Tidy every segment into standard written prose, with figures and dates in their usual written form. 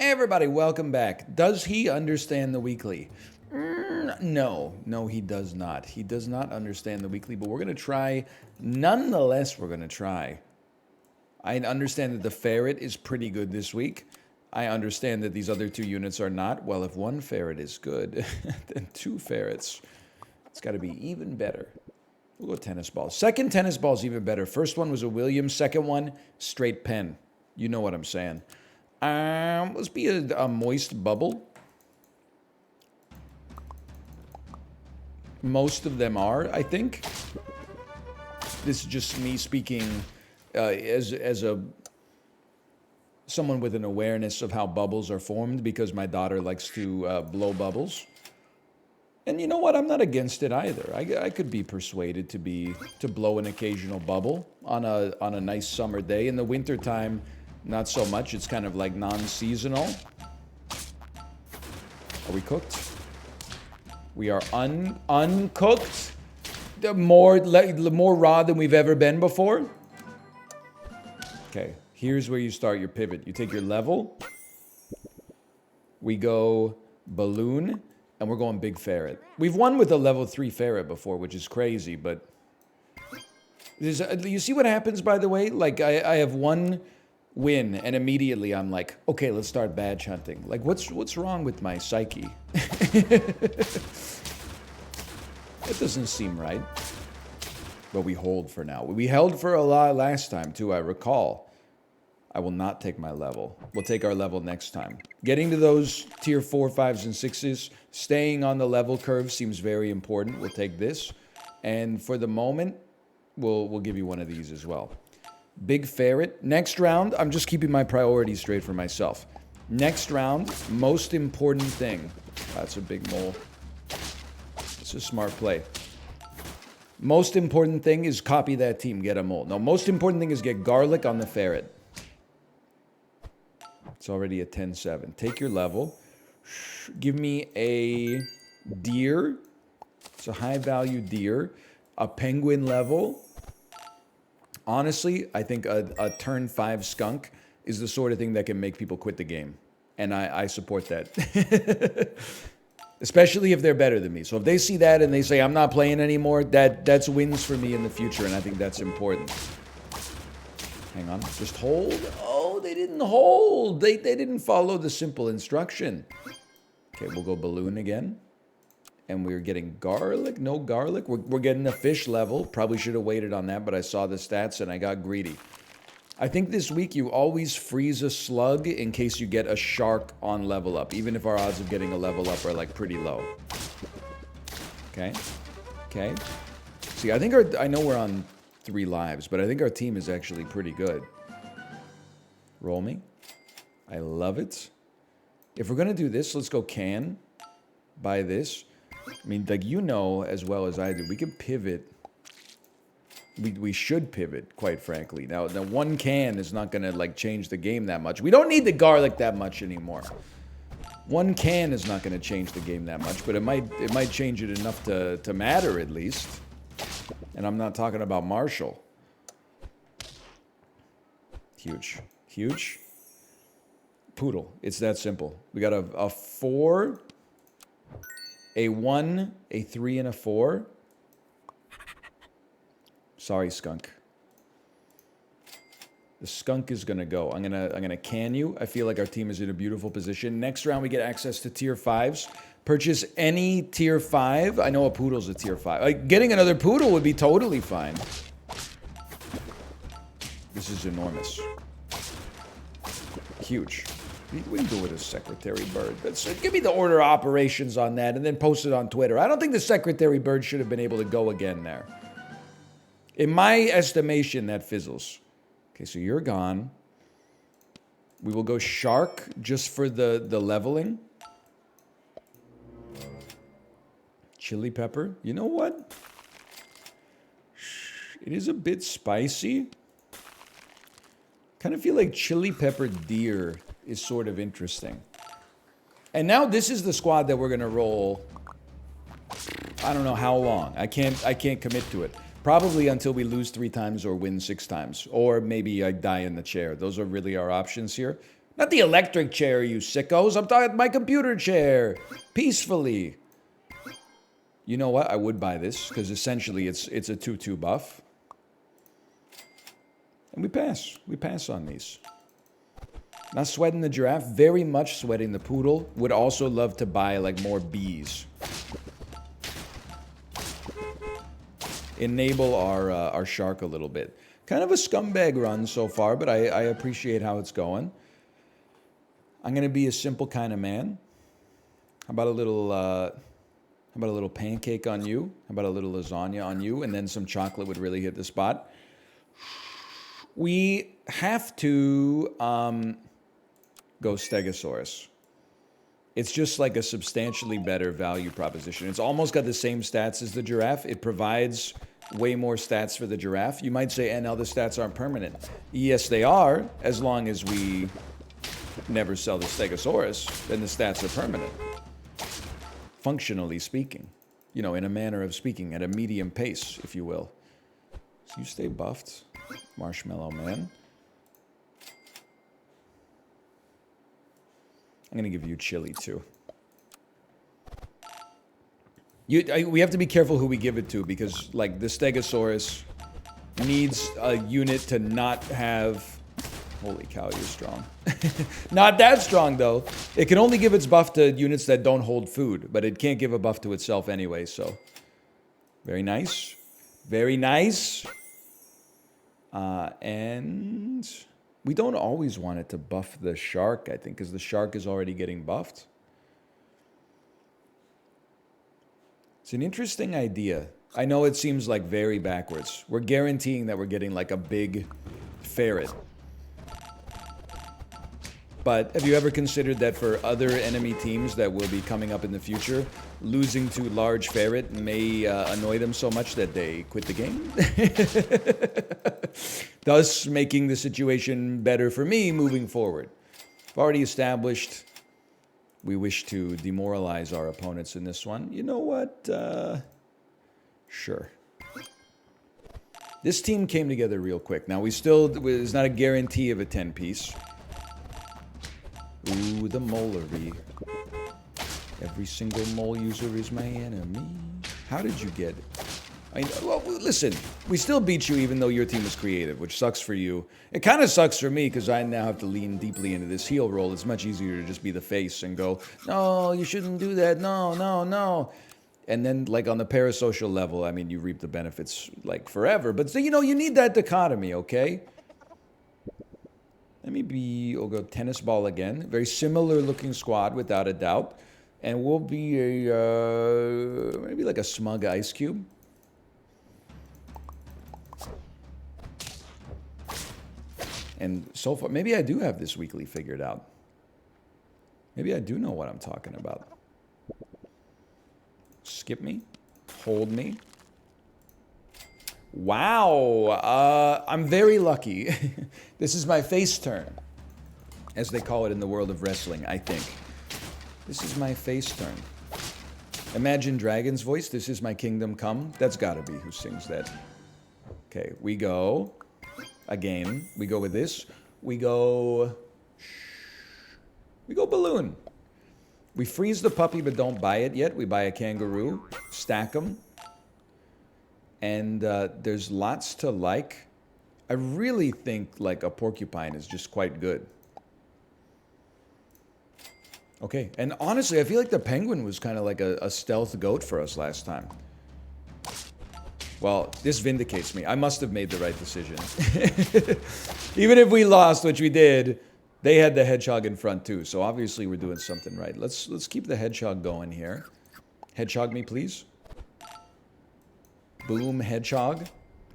Everybody, welcome back. Does he understand the weekly? No, he does not. He does not understand the weekly, but we're going to try. Nonetheless, we're going to try. I understand that the ferret is pretty good this week. I understand that these other two units are not. Well, if one ferret is good, then two ferrets, it's got to be even better. We'll go tennis ball. Second tennis ball is even better. First one was a Williams. Second one, straight pen. You know what I'm saying. Let's be a moist bubble. Most of them are, I think. This is just me speaking as someone with an awareness of how bubbles are formed, because my daughter likes to blow bubbles. And you know what? I'm not against it either. I could be persuaded to blow an occasional bubble on a nice summer day. In the wintertime, not so much. It's kind of like non-seasonal. Are we cooked? We are uncooked. More raw than we've ever been before. Okay, here's where you start your pivot. You take your level. We go balloon, and we're going big ferret. We've won with a level 3 ferret before, which is crazy, but... you see what happens, by the way? Like, I have one win, and immediately I'm like, okay, let's start badge hunting. Like, what's wrong with my psyche? It doesn't seem right. But we hold for now. We held for a lot last time, too, I recall. I will not take my level. We'll take our level next time. Getting to those tier 4, 5s, and 6s, staying on the level curve seems very important. We'll take this. And for the moment, we'll give you one of these as well. Big ferret. Next round, I'm just keeping my priorities straight for myself. Next round, most important thing. That's a big mole. It's a smart play. Most important thing is copy that team, get a mole. No, most important thing is get garlic on the ferret. It's already a 10-7. Take your level. Give me a deer. It's a high-value deer. A penguin level. Honestly, I think a turn 5 skunk is the sort of thing that can make people quit the game. And I support that. Especially if they're better than me. So if they see that and they say, I'm not playing anymore, that's wins for me in the future, and I think that's important. Hang on. Just hold. Oh, they didn't hold. They didn't follow the simple instruction. Okay, we'll go balloon again. And we're getting garlic. No garlic. We're getting a fish level. Probably should have waited on that, but I saw the stats and I got greedy. I think this week you always freeze a slug in case you get a shark on level up, even if our odds of getting a level up are like pretty low. Okay. Okay. See, I know we're on 3 lives, but I think our team is actually pretty good. Roll me. I love it. If we're going to do this, let's go can. Buy this. I mean, like, you know as well as I do, we can pivot. We should pivot, quite frankly. Now one can is not going to, like, change the game that much. We don't need the garlic that much anymore. One can is not going to change the game that much, but it might change it enough to matter, at least. And I'm not talking about Marshall. Huge. Huge. Poodle. It's that simple. We got a 4... a 1, a 3, and a 4. Sorry, skunk. The skunk is gonna go. I'm gonna can you. I feel like our team is in a beautiful position. Next round, we get access to tier 5s. Purchase any tier 5. I know a poodle's a tier 5. Like, getting another poodle would be totally fine. This is enormous. Huge. What do you do with a secretary bird? Give me the order of operations on that and then post it on Twitter. I don't think the secretary bird should have been able to go again there. In my estimation, that fizzles. Okay, so you're gone. We will go shark just for the leveling. Chili pepper. You know what? It is a bit spicy. Kind of feel like chili pepper deer is sort of interesting. And now this is the squad that we're going to roll. I don't know how long. I can't commit to it. Probably until we lose 3 times or win 6 times. Or maybe I die in the chair. Those are really our options here. Not the electric chair, you sickos. I'm talking my computer chair. Peacefully. You know what? I would buy this, because essentially it's a 2-2 buff. And we pass. We pass on these. Not sweating the giraffe. Very much sweating the poodle. Would also love to buy, like, more bees. Enable our shark a little bit. Kind of a scumbag run so far, but I appreciate how it's going. I'm going to be a simple kind of man. How about a little pancake on you? How about a little lasagna on you? And then some chocolate would really hit the spot. We have to go Stegosaurus. It's just like a substantially better value proposition. It's almost got the same stats as the giraffe. It provides way more stats for the giraffe. You might say, and now the stats aren't permanent. Yes, they are, as long as we never sell the Stegosaurus, then the stats are permanent. Functionally speaking. You know, in a manner of speaking, at a medium pace, if you will. So you stay buffed, Marshmallow Man. I'm going to give you chili, too. We have to be careful who we give it to, because, like, the Stegosaurus needs a unit to not have... Holy cow, you're strong. Not that strong, though. It can only give its buff to units that don't hold food, but it can't give a buff to itself anyway, so... Very nice. Very nice. And... We don't always want it to buff the shark, I think, because the shark is already getting buffed. It's an interesting idea. I know it seems like very backwards. We're guaranteeing that we're getting like a big ferret. But have you ever considered that for other enemy teams that will be coming up in the future, losing to large ferret may annoy them so much that they quit the game? Thus making the situation better for me moving forward. I've already established we wish to demoralize our opponents in this one. You know what? Sure. This team came together real quick. Now, it's not a guarantee of a 10-piece. Ooh, the molery. Every single mole user is my enemy. How did you get it? Well, listen, we still beat you even though your team was creative, which sucks for you. It kind of sucks for me because I now have to lean deeply into this heel roll. It's much easier to just be the face and go, no, you shouldn't do that, no, no, no. And then, like, on the parasocial level, I mean, you reap the benefits, like, forever. But, so, you know, you need that dichotomy, okay? Let me we'll go tennis ball again. Very similar looking squad, without a doubt. And we'll be maybe like a smug ice cube. And so far, maybe I do have this weekly figured out. Maybe I do know what I'm talking about. Skip me. Hold me. Wow. I'm very lucky. This is my face turn, as they call it in the world of wrestling, I think. This is my face turn. Imagine Dragon's voice. This is my kingdom come. That's gotta be who sings that. Okay, we go. Again, we go with this. We go balloon. We freeze the puppy, but don't buy it yet. We buy a kangaroo, stack them. And there's lots to like. I really think like a porcupine is just quite good. Okay, and honestly, I feel like the penguin was kind of like a stealth goat for us last time. Well, this vindicates me. I must have made the right decision. Even if we lost, which we did, they had the hedgehog in front too. So obviously we're doing something right. Let's keep the hedgehog going here. Hedgehog me, please. Boom, hedgehog.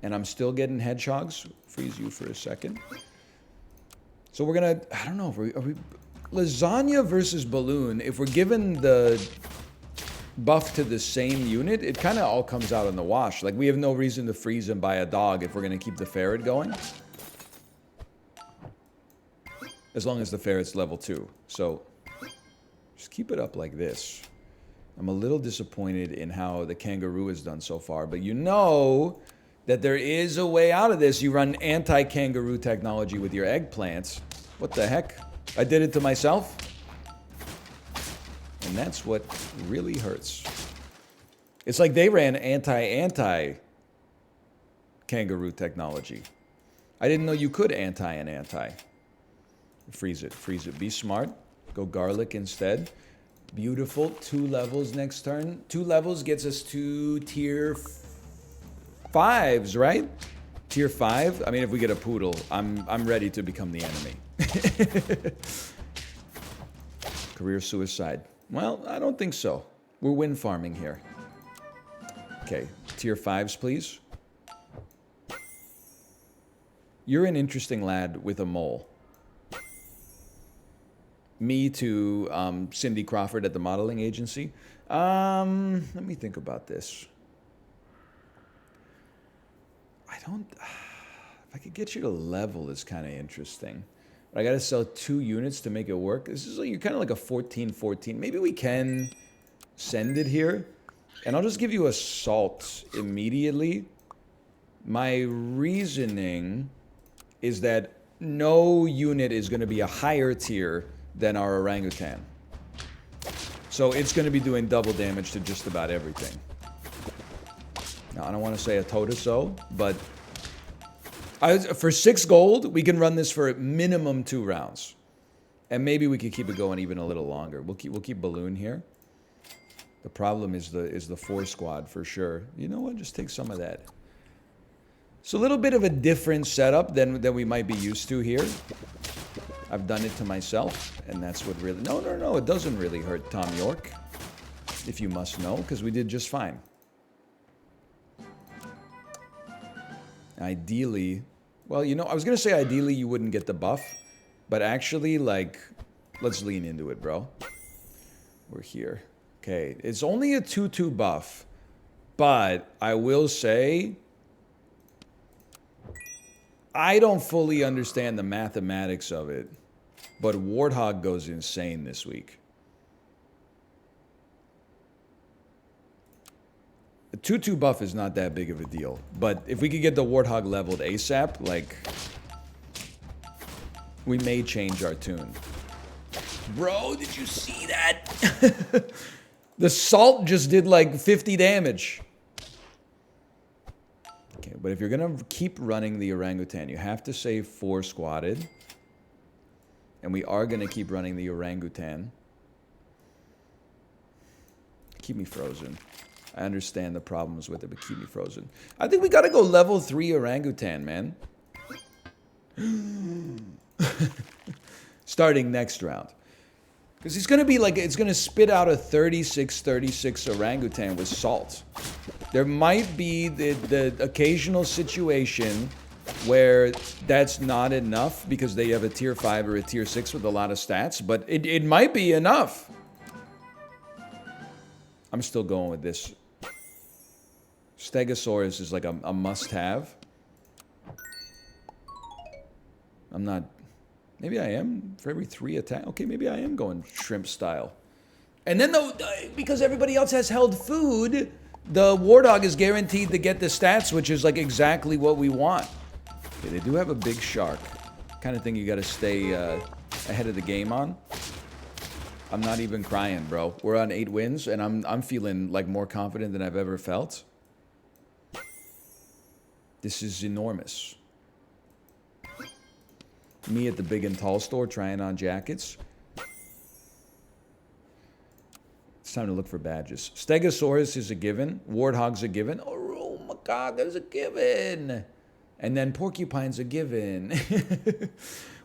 And I'm still getting hedgehogs. Freeze you for a second. So we're gonna, I don't know, are we lasagna versus balloon. If we're given the buff to the same unit, it kind of all comes out in the wash. Like, we have no reason to freeze and buy a dog if we're going to keep the ferret going. As long as the ferret's level 2. So, just keep it up like this. I'm a little disappointed in how the kangaroo has done so far, but you know that there is a way out of this. You run anti-kangaroo technology with your eggplants. What the heck? I did it to myself. And that's what really hurts. It's like they ran anti kangaroo technology. I didn't know you could anti and anti. Freeze it, freeze it. Be smart. Go garlic instead. Beautiful. 2 levels next turn. 2 levels gets us to tier 5s, right? Tier 5. I mean, if we get a poodle, I'm ready to become the enemy. Career suicide. Well, I don't think so. We're win farming here. Okay, tier 5s, please. You're an interesting lad with a mole. Me to Cindy Crawford at the modeling agency. Let me think about this. If I could get you to level, it's kind of interesting. But I got to sell 2 units to make it work. This is like, you're kind of like a 14-14. Maybe we can send it here. And I'll just give you assault immediately. My reasoning is that no unit is going to be a higher tier than our orangutan. So it's going to be doing double damage to just about everything. Now, I don't want to say a toe-to-so, but for 6 gold, we can run this for minimum 2 rounds. And maybe we could keep it going even a little longer. We'll keep Balloon here. The problem is the 4 squad for sure. You know what? Just take some of that. It's a little bit of a different setup than we might be used to here. I've done it to myself, and that's what really... No, it doesn't really hurt Tom York, if you must know, because we did just fine. Ideally... Well, you know, I was going to say ideally you wouldn't get the buff, but actually, like, let's lean into it, bro. We're here. Okay, it's only a 2-2 buff, but I will say... I don't fully understand the mathematics of it, but Warthog goes insane this week. The 2-2 buff is not that big of a deal, but if we could get the Warthog leveled ASAP, like, we may change our tune. Bro, did you see that? The salt just did like 50 damage. Okay, but if you're going to keep running the orangutan, you have to save 4 squatted. And we are going to keep running the orangutan. Keep me frozen. I understand the problems with it, but keep me frozen. I think we got to go level 3 orangutan, man. Starting next round. Because he's going to be like, it's going to spit out a 36 orangutan with salt. There might be the occasional situation where that's not enough because they have a tier 5 or a tier 6 with a lot of stats, but it might be enough. I'm still going with this. Stegosaurus is like a must-have. I'm not... Maybe I am for every 3 attack. Okay, maybe I am going shrimp style. And then, because everybody else has held food, the Warthog is guaranteed to get the stats, which is like exactly what we want. Okay, they do have a big shark. Kind of thing you got to stay ahead of the game on. I'm not even crying, bro. We're on 8 wins, and I'm feeling like more confident than I've ever felt. This is enormous. Me at the big and tall store trying on jackets. It's time to look for badges. Stegosaurus is a given. Warthog's a given. Oh my god, there's a given. And then Porcupine's a given.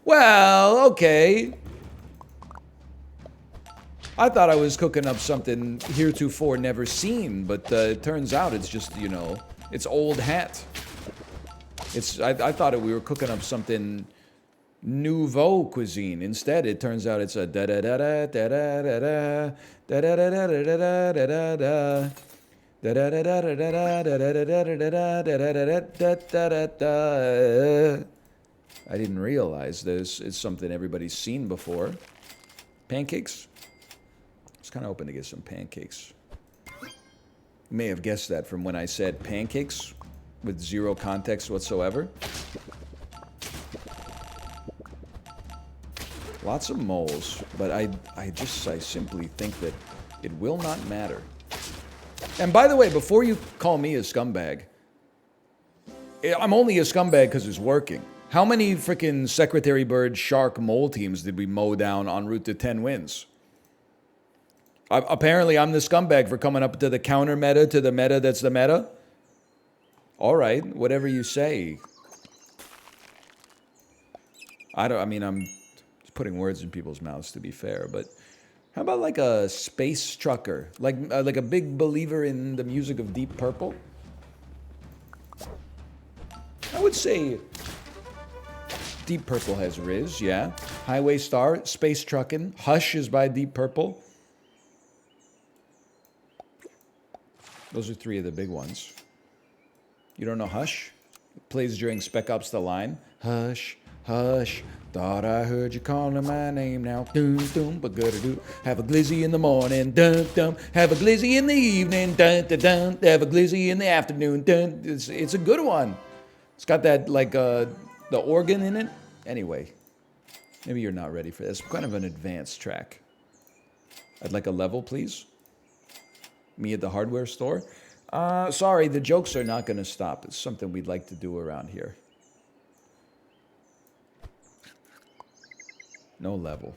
Well, okay. I thought I was cooking up something heretofore never seen, but it turns out it's just, you know, it's old hat. I thought we were cooking up something nouveau cuisine. Instead, it turns out it's a da da da da da da da da da da da da da da. I didn't realize this is something everybody's seen before. Pancakes? I was kind of hoping to get some pancakes. You may have guessed that from when I said pancakes with 0 context whatsoever. Lots of moles, but I simply think that it will not matter. And by the way, before you call me a scumbag, I'm only a scumbag because it's working. How many freaking Secretary Bird Shark Mole teams did we mow down en route to 10 wins? Apparently, I'm the scumbag for coming up to the counter meta to the meta that's the meta. All right, whatever you say. I mean, I'm putting words in people's mouths to be fair, but how about like a space trucker? Like a big believer in the music of Deep Purple? I would say Deep Purple has Riz, yeah. Highway Star, Space Truckin', Hush is by Deep Purple. Those are three of the big ones. You don't know Hush? It plays during Spec Ops The Line. Hush, hush, thought I heard you calling my name now. Doom, doom, but gotta do. Have a glizzy in the morning, dun, dun. Have a glizzy in the evening, dun, dun, dun. Have a glizzy in the afternoon, dun. It's a good one. It's got that, like, the organ in it. Anyway, maybe you're not ready for this. Kind of an advanced track. I'd like a level, please. Me at the hardware store. Sorry, the jokes are not going to stop. It's something we'd like to do around here. No level.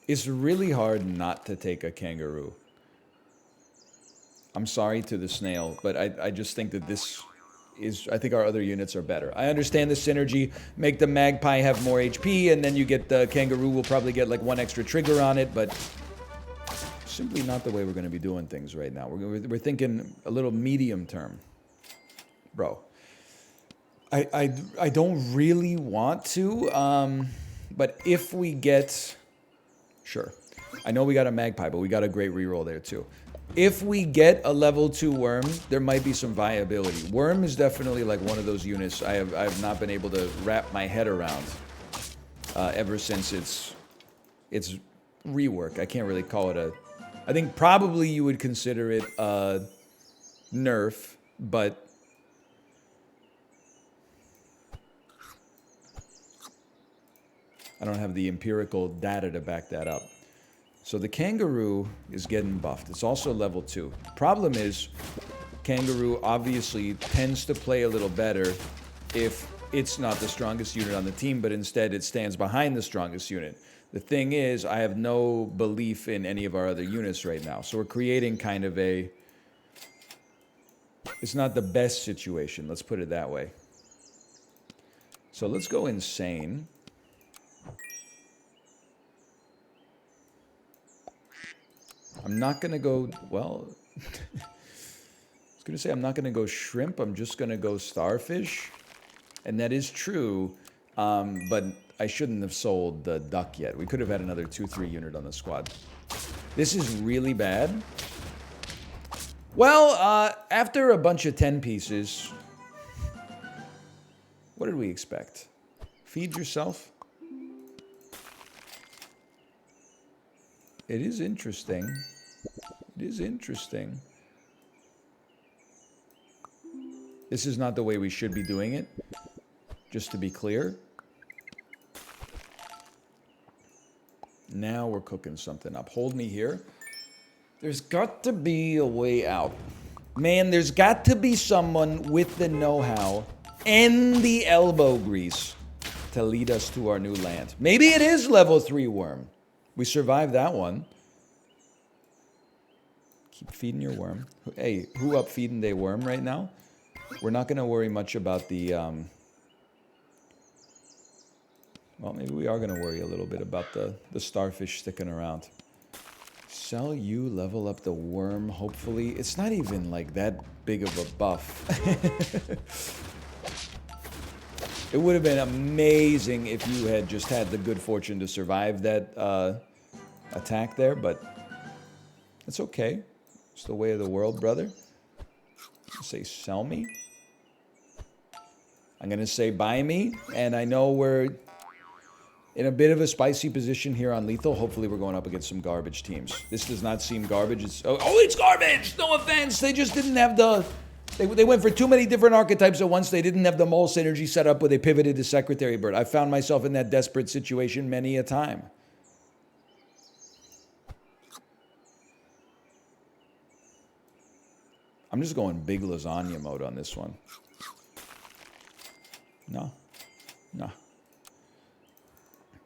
It's really hard not to take a kangaroo. I'm sorry to the snail, but I just think that this is... I think our other units are better. I understand the synergy. Make the magpie have more HP, and then you get the kangaroo will probably get like one extra trigger on it, but... simply not the way we're going to be doing things right now. We're thinking a little medium term. Bro, I don't really want to, but if we get... Sure. I know we got a magpie, but we got a great reroll there too. If we get a level 2 worm, there might be some viability. Worm is definitely like one of those units I have not been able to wrap my head around ever since its rework. I can't really call it a... I think probably you would consider it a nerf, but I don't have the empirical data to back that up. So the kangaroo is getting buffed. It's also level 2. Problem is, kangaroo obviously tends to play a little better if it's not the strongest unit on the team, but instead it stands behind the strongest unit. The thing is, I have no belief in any of our other units right now. So we're creating kind of a... It's not the best situation, let's put it that way. So let's go insane. I'm not going to go... Well... I was going to say I'm not going to go shrimp. I'm just going to go starfish. And that is true, but... I shouldn't have sold the duck yet. We could have had another 2-3 unit on the squad. This is really bad. Well, after a bunch of 10 pieces, what did we expect? Feed yourself? It is interesting. It is interesting. This is not the way we should be doing it, just to be clear. Now we're cooking something up. Hold me here. There's got to be a way out. Man, there's got to be someone with the know-how and the elbow grease to lead us to our new land. Maybe it is level 3 worm. We survived that one. Keep feeding your worm. Hey, who up feeding their worm right now? We're not going to worry much about the... Well, maybe we are going to worry a little bit about the starfish sticking around. Sell you, level up the worm, hopefully. It's not even like that big of a buff. It would have been amazing if you had just had the good fortune to survive that attack there, but it's okay. It's the way of the world, brother. Say sell me. I'm going to say buy me, and I know we're... in a bit of a spicy position here on Lethal. Hopefully we're going up against some garbage teams. This does not seem garbage. It's, oh, it's garbage! No offense! They just didn't have the... They went for too many different archetypes at once. They didn't have the mole synergy set up where they pivoted to Secretary Bird. I found myself in that desperate situation many a time. I'm just going big lasagna mode on this one. No. No.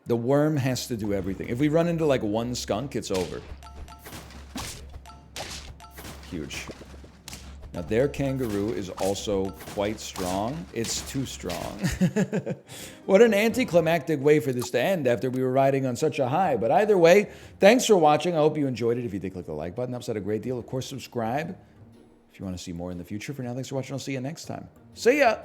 The worm has to do everything. If we run into like one skunk, it's over. Huge. Now their kangaroo is also quite strong. It's too strong. What an anticlimactic way for this to end after we were riding on such a high. But either way, thanks for watching. I hope you enjoyed it. If you did, click the like button. Helps out a great deal. Of course, subscribe if you want to see more in the future. For now, thanks for watching. I'll see you next time. See ya!